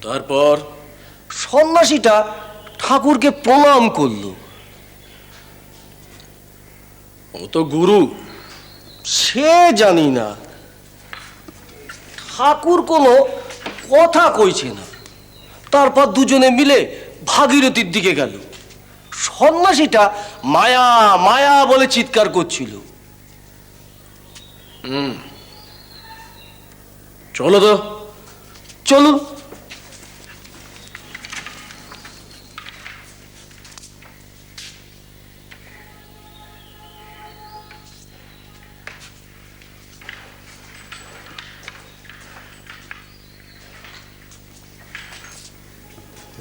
তারপর সন্ন্যাসীটা ঠাকুরকে প্রণাম করল। ও তো গুরু। সে জানি না, ঠাকুর কোনো কথা কইছে না। তারপর দুজনে মিলে ভাগীরথীর দিকে গেল। সন্ন্যাসীটা মায়া মায়া বলে চিৎকার করছিল। চলো তো। চলুন।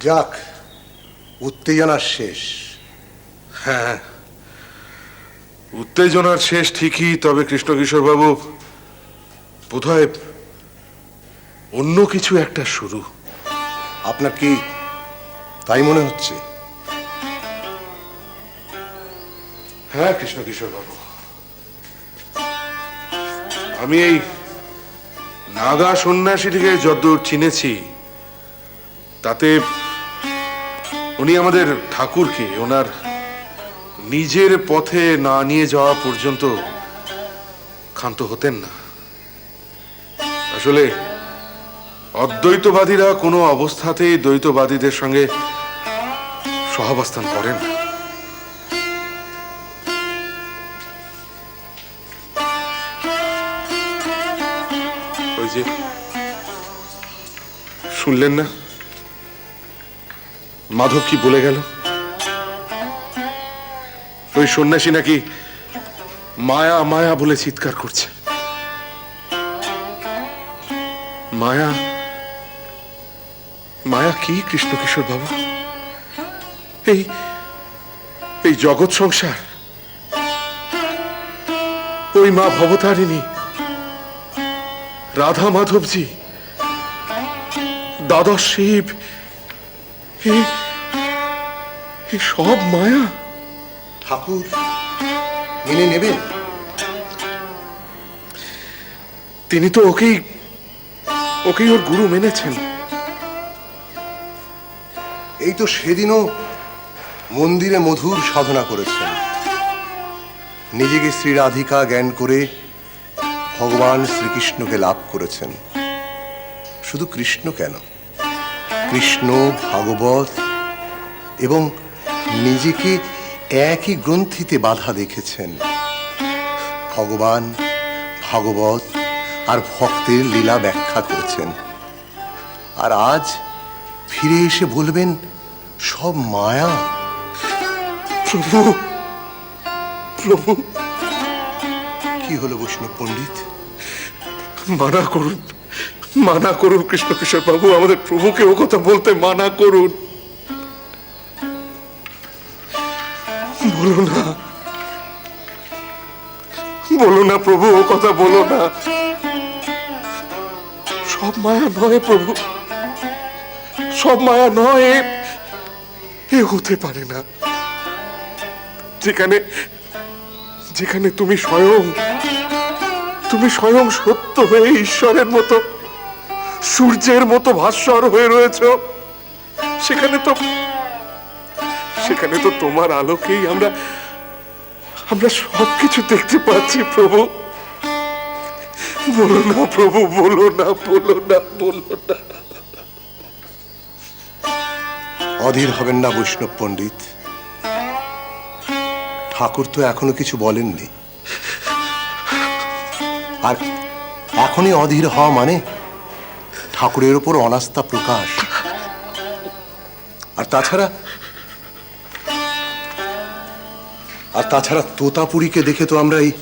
যাক, উত্তেজনার শেষ। হ্যাঁ, উত্তেজনার শেষ ঠিকই, তবে কৃষ্ণকিশোর বাবু বোধহয় অন্য কিছু একটা শুরু। আপনার কি তাই মনে হচ্ছে? হ্যাঁ কৃষ্ণকিশোর বাবু, আমি এই নাগা সন্ন্যাসীটিকে যতদূর চিনেছি তাতে উনি আমাদের ঠাকুরকে ওনার নিজের পথে না নিয়ে যাওয়া পর্যন্ত ক্ষান্ত হতেন না। আসলে অদ্বৈতবাদীরা কোনো অবস্থাতেই দ্বৈতবাদীদের সঙ্গে সহাবস্থান করেন না। ওই যে শুনলেন না মাধব কি বলে গেল? ওই সন্ন্যাসী নাকি মায়া মায়া বলে চিৎকার করছে। মায়া মায়া কি কৃষ্ণকিশোর বাবু? এই এই জগৎ সংসার, ওই মা ভবতারিণী, রাধা মাধবজি, দ্বাদশ শিব, এই সব মায়া। ঠাকুর মেনে নেবেন? তিনি তো ওকেই ওর গুরু মেনেছেন। এই তো সেদিনও মন্দিরে মধুর সাধনা করেছেন, নিজেকে শ্রী রাধিকা জ্ঞান করে ভগবান শ্রীকৃষ্ণকে লাভ করেছেন। শুধু কৃষ্ণ কেন, কৃষ্ণ, ভাগবত এবং নিজেকে একই গ্রন্থিতে বাঁধা দেখেছেন। ভগবান, ভাগবত আর ভক্তের লীলা ব্যাখ্যা করেছেন। আর আজ ফিরে এসে বলবেন সব মায়া। প্রভু, প্রভু, কি হলো বৈষ্ণব পণ্ডিত? মানা করুন, মানা করুন কৃষ্ণকিশোর বাবু, আমাদের প্রভুকে ও কথা বলতে মানা করুন। বলো না, বলো না প্রভু, ও কথা বলো না। সব মায়া নয় প্রভু, সব মায়া নয়, এ হতে পারে না। যেখানে যেখানে তুমি স্বয়ং সত্য হয়ে ঈশ্বরের মতো, সূর্যের মতো ভাস্বর হয়ে রয়েছ, সেখানে তো তোমার আলোকেই আমরা সবকিছু দেখতে পাচ্ছি প্রভু। বলো না প্রভু, বলো না, বলো না, বলো না। অধীর হবেন না বৈষ্ণব পণ্ডিত, ঠাকুর তো এখনো কিছু বলেননি। আর এখনই অধীর হওয়া মানে ঠাকুরের ওপর অনাস্থা প্রকাশ। আর তাছাড়া তোতাপুরীকে দেখে তো আমরা এই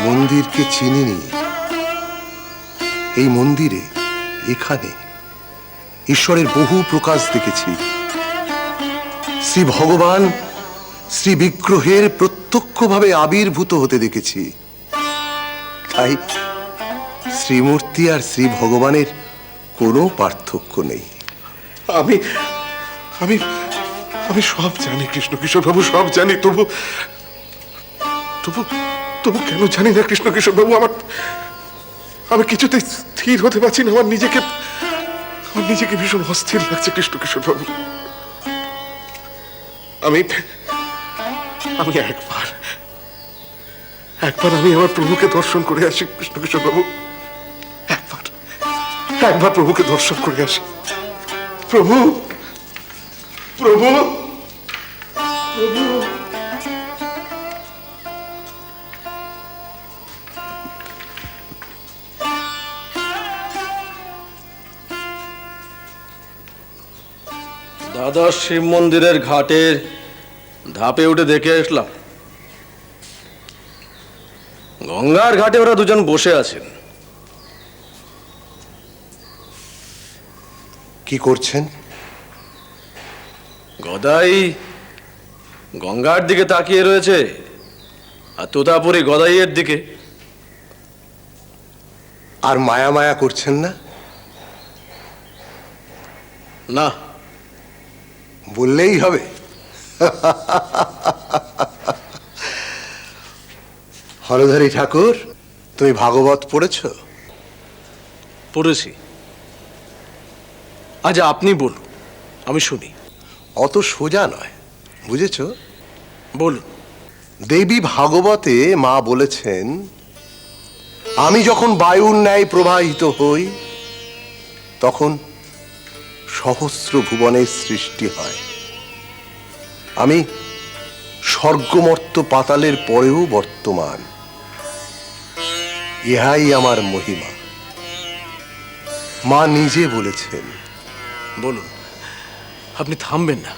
মন্দিরকে চিনিনি। এই মন্দিরে, এখানে ঈশ্বরের বহু প্রকাশ দেখেছি। শ্রী ভগবান শ্রী বিগ্রহের প্রত্যক্ষভাবে আবির্ভূত হতে দেখেছি। তাই শ্রীমূর্তি আর শ্রী ভগবানের কোনো পার্থক্য নেই। আমি আমি আমি সব জানি কৃষ্ণকিশোর বাবু, সব জানি। তবু তবু তবু কেন জানি না কৃষ্ণকিশোর বাবু, আমি কিছুতে স্থির হতে পারছি না। আমার নিজেকে ভীষণ অস্থির লাগছে কৃষ্ণকিশোর বাবু। আমি আমি একবার আমি আমার প্রভুকে দর্শন করে আসি কৃষ্ণকিশোর বাবু। একবার প্রভুকে দর্শন করে আসি। প্রভু, প্রভু, প্রভু। দাদা শিব মন্দিরের ঘাটের ধাপে উঠে দেখে আসলাম গঙ্গার ঘাটে ওরা দুজন বসে আছেন। কি করছেন? গদাই গঙ্গার দিকে তাকিয়ে রয়েছে আর তোতাপুরি গদাইয়ের দিকে। আর মায়া মায়া করছেন না? না, বললেই হবে। হরধারী ঠাকুর, তুমি ভাগবত পড়েছ? পড়েছি। আজ আপনি বলুন, আমি শুনি। অত সোজা নয়, বুঝেছ? বলুন। দেবী ভাগবতে মা বলেছেন, আমি যখন বায়ুর ন্যায় প্রবাহিত হই তখন সহস্র ভুবনের সৃষ্টি হয়। আমি স্বর্গমর্ত পাতালের পরেও বর্তমান। ইহাই আমার মহিমা। মা নিজে বলেছেন। বলুন, আপনি থামবেন না,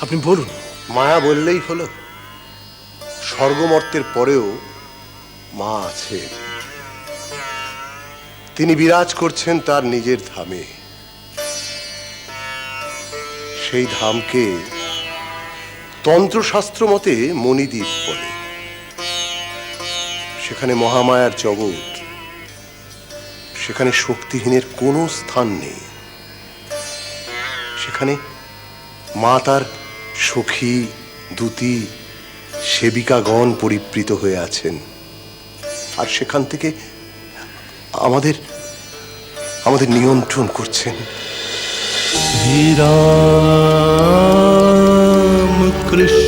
আপনি বলুন। মায়া বললেই হলো, স্বর্গমর্তের পরেও মা আছে। তিনি বিরাজ করছেন তার নিজের ধামে। সেই ধামকে তন্ত্রশাস্ত্র মতে মণিদ্বীপ বলে। সেখানে মহামায়ার জগৎ, সেখানে শক্তিহীনের কোনো স্থান নেই। সেখানে মা তার সখী, দূতী, সেবিকাগণ পরিবৃত হয়ে আছেন। আর সেখান থেকে আমাদের নিয়ন্ত্রণ করছেন। শ্রীরাম কৃষ্ণ